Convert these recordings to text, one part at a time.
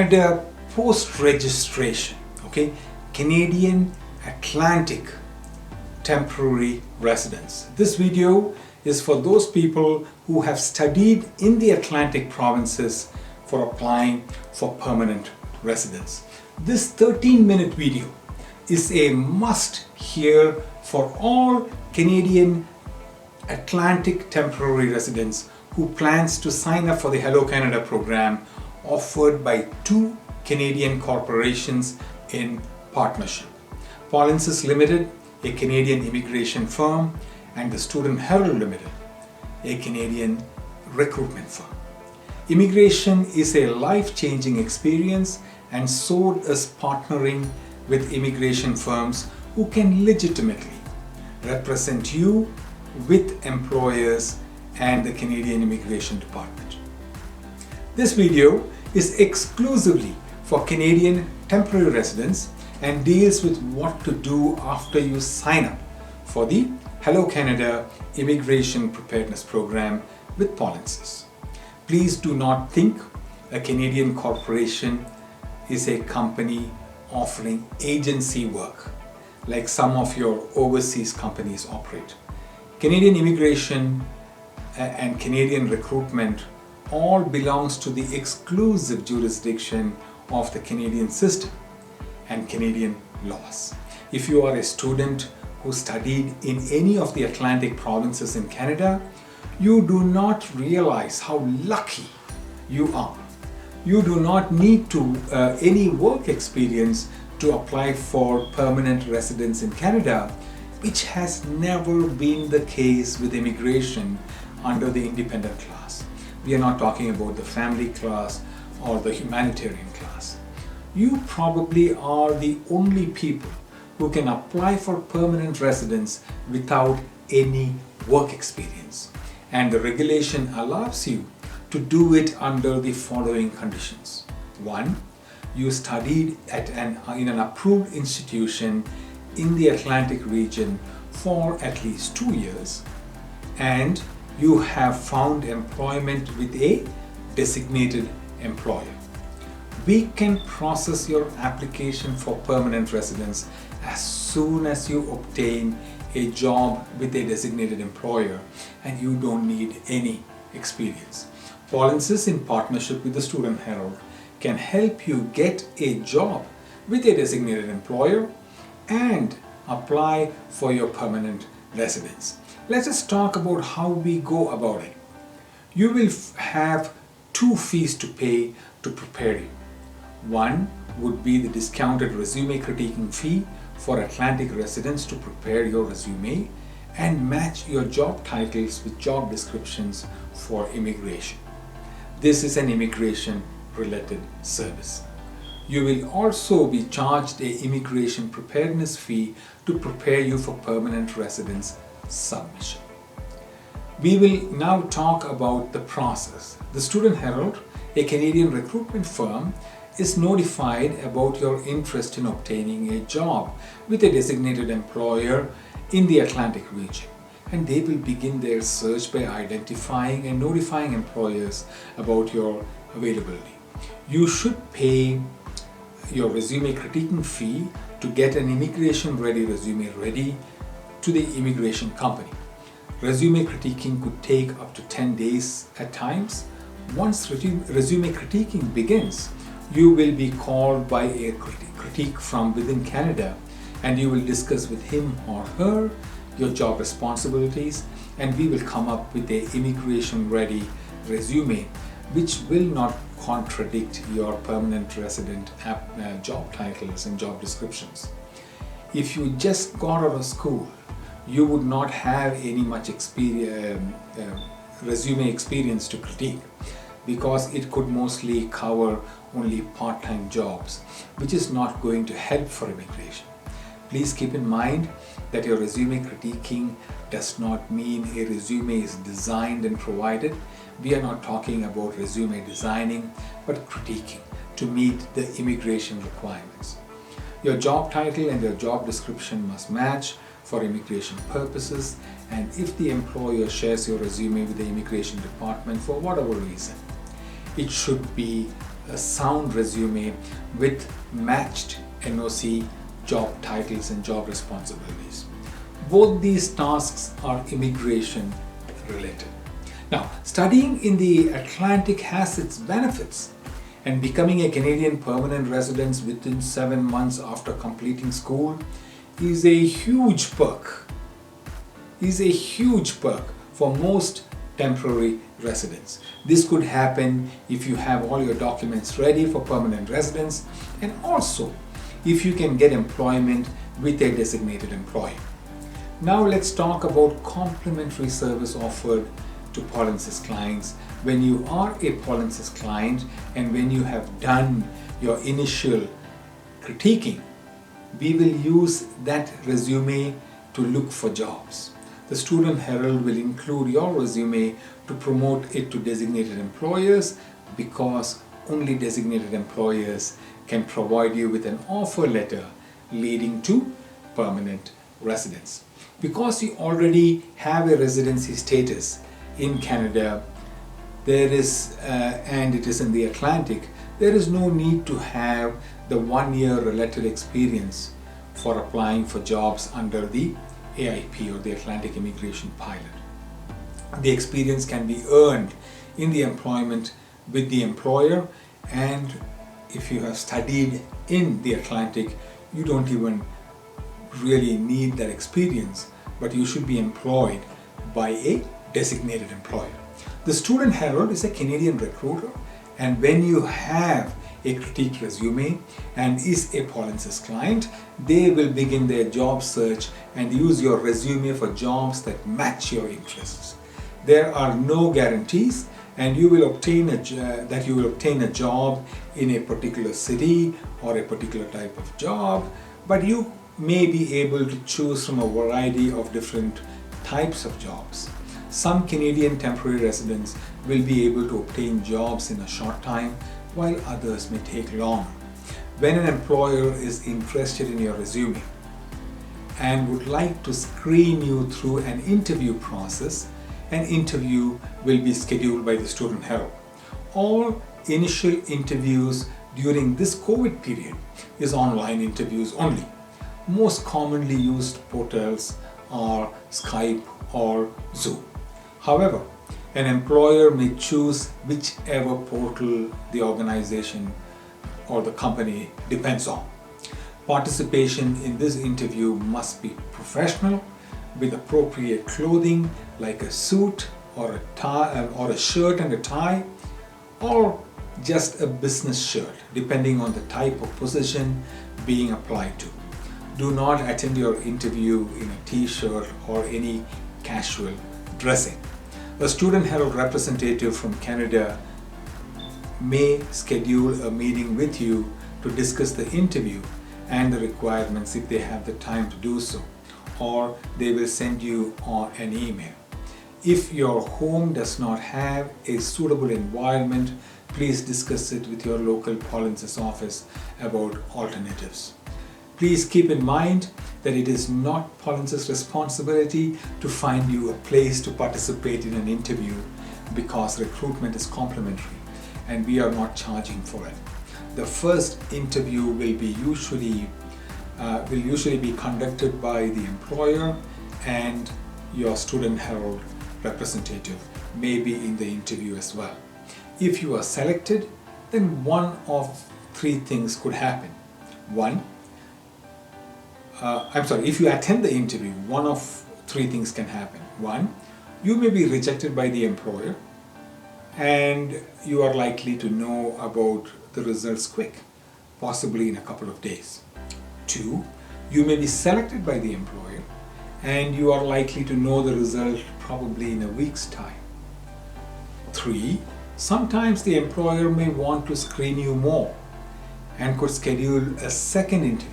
Canada post-registration, okay? Canadian Atlantic temporary residence. This video is for those people who have studied in the Atlantic provinces for applying for permanent residence. This 13-minute video is a must hear for all Canadian Atlantic temporary residents who plans to sign up for the Hello Canada program offered by two Canadian corporations in partnership. Paulinsis Limited, a Canadian immigration firm, and the Student Herald Limited, a Canadian recruitment firm. Immigration is a life-changing experience, and so is partnering with immigration firms who can legitimately represent you with employers and the Canadian Immigration Department. This video is exclusively for Canadian temporary residents and deals with what to do after you sign up for the Hello Canada Immigration Preparedness Program with Paulinsis. Please do not think a Canadian corporation is a company offering agency work like some of your overseas companies operate. Canadian immigration and Canadian recruitment all belongs to the exclusive jurisdiction of the Canadian system and Canadian laws. If you are a student who studied in any of the Atlantic provinces in Canada, you do not realize how lucky you are. You do not need any work experience to apply for permanent residence in Canada, which has never been the case with immigration under the independent class. We are not talking about the family class or the humanitarian class. You probably are the only people who can apply for permanent residence without any work experience. And the regulation allows you to do it under the following conditions. 1. You studied in an approved institution in the Atlantic region for at least 2 years, and you have found employment with a designated employer. We can process your application for permanent residence as soon as you obtain a job with a designated employer, and you don't need any experience. Paulinsis, in partnership with the Student Herald, can help you get a job with a designated employer and apply for your permanent residence. Let us talk about how we go about it. You will have two fees to pay to prepare you. One would be the discounted resume critiquing fee for Atlantic residents to prepare your resume and match your job titles with job descriptions for immigration. This is an immigration related service. You will also be charged an immigration preparedness fee to prepare you for permanent residence submission. We will now talk about the process. The Student Herald, a Canadian recruitment firm, is notified about your interest in obtaining a job with a designated employer in the Atlantic region, and they will begin their search by identifying and notifying employers about your availability. You should pay your resume critiquing fee to get an immigration ready resume ready to the immigration company. Resume critiquing could take up to 10 days at times. Once resume critiquing begins, you will be called by a critique from within Canada, and you will discuss with him or her your job responsibilities, and we will come up with an immigration ready resume which will not contradict your permanent resident job titles and job descriptions. If you just got out of school, you would not have any much resume experience to critique, because it could mostly cover only part-time jobs, which is not going to help for immigration. Please keep in mind that your resume critiquing does not mean a resume is designed and provided. We are not talking about resume designing, but critiquing to meet the immigration requirements. Your job title and your job description must match for immigration purposes, and if the employer shares your resume with the immigration department for whatever reason, it should be a sound resume with matched NOC job titles and job responsibilities. Both these tasks are immigration related. Now, studying in the Atlantic has its benefits, and becoming a Canadian permanent resident within 7 months after completing school is a huge perk. For most temporary residents. This could happen if you have all your documents ready for permanent residence, and also if you can get employment with a designated employer. Now let's talk about complimentary service offered to Polinsys clients. When you are a Polinsys client and when you have done your initial critiquing, we will use that resume to look for jobs. The Student Herald will include your resume to promote it to designated employers, because only designated employers can provide you with an offer letter leading to permanent residence. Because you already have a residency status in Canada, and it is in the Atlantic, there is no need to have the 1-year related experience for applying for jobs under the AIP, or the Atlantic Immigration Pilot. The experience can be earned in the employment with the employer, and if you have studied in the Atlantic, you don't even really need that experience, but you should be employed by a designated employer. The Student Herald is a Canadian recruiter, and when you have a critique resume and is a Polinsys client, they will begin their job search and use your resume for jobs that match your interests. There are no guarantees, and you will obtain a job in a particular city or a particular type of job, but you may be able to choose from a variety of different types of jobs. Some Canadian temporary residents will be able to obtain jobs in a short time, while others may take longer. When an employer is interested in your resume and would like to screen you through an interview process, an interview will be scheduled by the Student Herald. All initial interviews during this COVID period is online interviews only. Most commonly used portals are Skype or Zoom. However, an employer may choose whichever portal the organization or the company depends on. Participation in this interview must be professional, with appropriate clothing like a suit or a tie, or a shirt and a tie, or just a business shirt, depending on the type of position being applied to. Do not attend your interview in a t-shirt or any casual dressing. A Student Herald representative from Canada may schedule a meeting with you to discuss the interview and the requirements if they have the time to do so, or they will send you an email. If your home does not have a suitable environment, please discuss it with your local Polinsys office about alternatives. Please keep in mind that it is not Polinsys' responsibility to find you a place to participate in an interview, because recruitment is complimentary and we are not charging for it. The first interview will usually be conducted by the employer, and your Student Herald representative may be in the interview as well. If you are selected, then one of three things could happen. If you attend the interview, one of three things can happen. One, you may be rejected by the employer, and you are likely to know about the results quick, possibly in a couple of days. Two, you may be selected by the employer, and you are likely to know the result probably in a week's time. Three, sometimes the employer may want to screen you more and could schedule a second interview.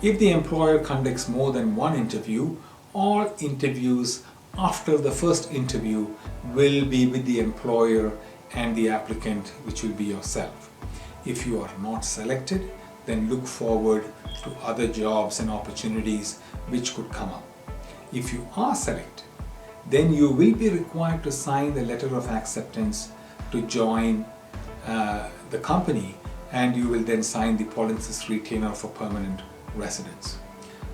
If the employer conducts more than one interview, all interviews after the first interview will be with the employer and the applicant, which will be yourself. If you are not selected, then look forward to other jobs and opportunities which could come up. If you are selected, then you will be required to sign the letter of acceptance to join the company, and you will then sign the Polinsys retainer for permanent residence.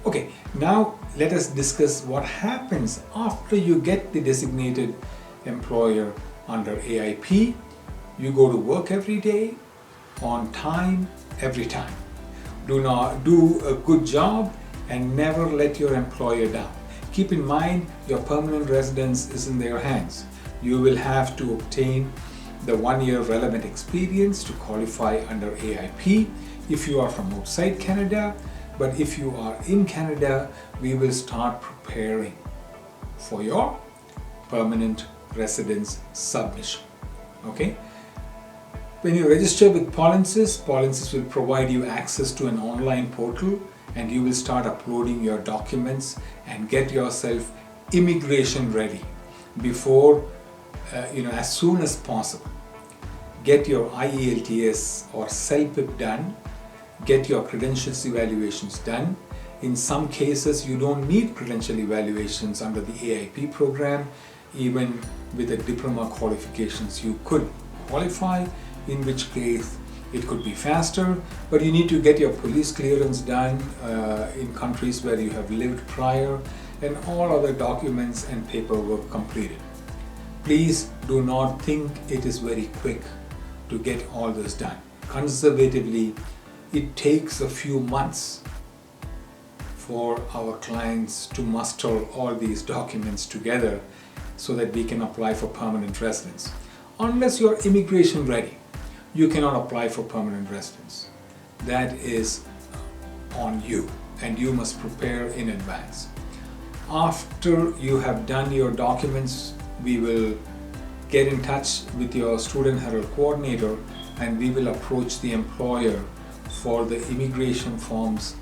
Okay, now let us discuss what happens after you get the designated employer under AIP. You go to work every day, on time, every time. Do a good job and never let your employer down. Keep in mind, your permanent residence is in their hands. You will have to obtain the 1-year relevant experience to qualify under AIP if you are from outside Canada. But if you are in Canada, we will start preparing for your permanent residence submission. Okay? When you register with Polinsys, Polinsys will provide you access to an online portal, and you will start uploading your documents and get yourself immigration ready before, as soon as possible. Get your IELTS or CELPIP done. Get your credentials evaluations done. In some cases, you don't need credential evaluations under the AIP program. Even with the diploma qualifications, you could qualify, in which case it could be faster, but you need to get your police clearance done in countries where you have lived prior, and all other documents and paperwork completed. Please do not think it is very quick to get all this done. Conservatively, it takes a few months for our clients to muster all these documents together so that we can apply for permanent residence. Unless you're immigration ready, you cannot apply for permanent residence. That is on you, and you must prepare in advance. After you have done your documents, we will get in touch with your Student Herald coordinator, and we will approach the employer for the immigration forms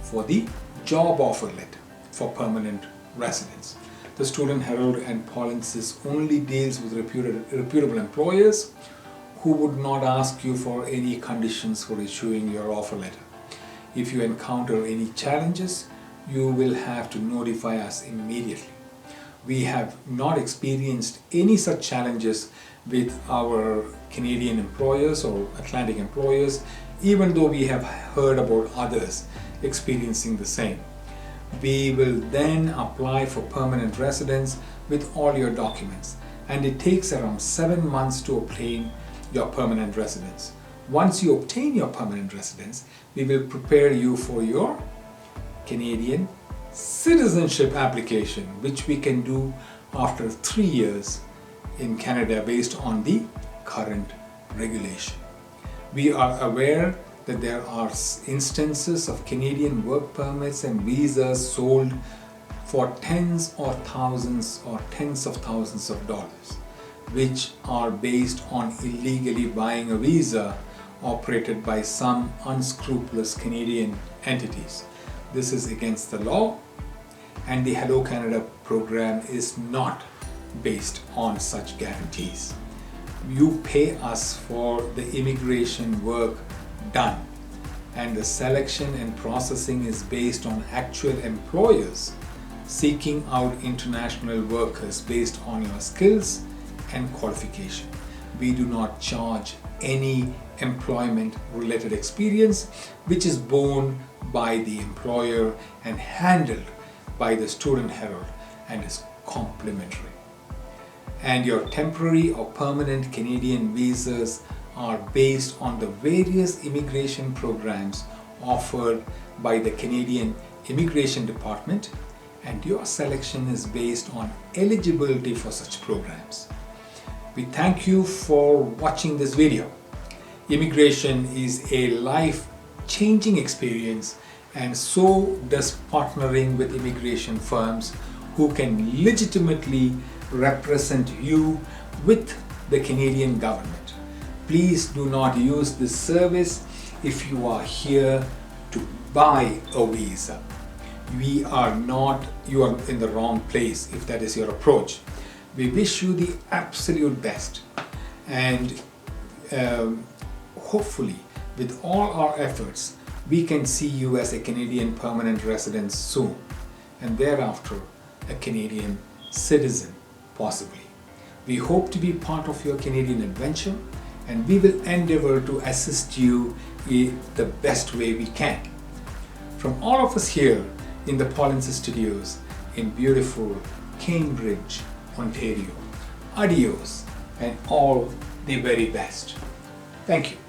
for the job offer letter for permanent residence. The Student Herald and Polinsys only deals with reputable employers who would not ask you for any conditions for issuing your offer letter. If you encounter any challenges, you will have to notify us immediately. We have not experienced any such challenges with our Canadian employers or Atlantic employers, even though we have heard about others experiencing the same. We will then apply for permanent residence with all your documents, and it takes around 7 months to obtain your permanent residence. Once you obtain your permanent residence, we will prepare you for your Canadian citizenship application, which we can do after 3 years in Canada based on the current regulation. We are aware that there are instances of Canadian work permits and visas sold for tens of thousands of dollars, which are based on illegally buying a visa operated by some unscrupulous Canadian entities. This is against the law, and the Hello Canada program is not based on such guarantees. You pay us for the immigration work done, and the selection and processing is based on actual employers seeking out international workers based on your skills and qualification. We do not charge any employment related experience, which is borne by the employer and handled by the Student Herald and is complimentary. And your temporary or permanent Canadian visas are based on the various immigration programs offered by the Canadian Immigration Department, and your selection is based on eligibility for such programs. We thank you for watching this video. Immigration is a life-changing experience, and so does partnering with immigration firms who can legitimately represent you with the Canadian government. Please do not use this service if you are here to buy a visa. You are in the wrong place if that is your approach. We wish you the absolute best, and hopefully with all our efforts we can see you as a Canadian permanent resident soon, and thereafter a Canadian citizen possibly. We hope to be part of your Canadian adventure, and we will endeavor to assist you in the best way we can. From all of us here in the Polinsys Studios in beautiful Cambridge, Ontario, adios and all the very best. Thank you.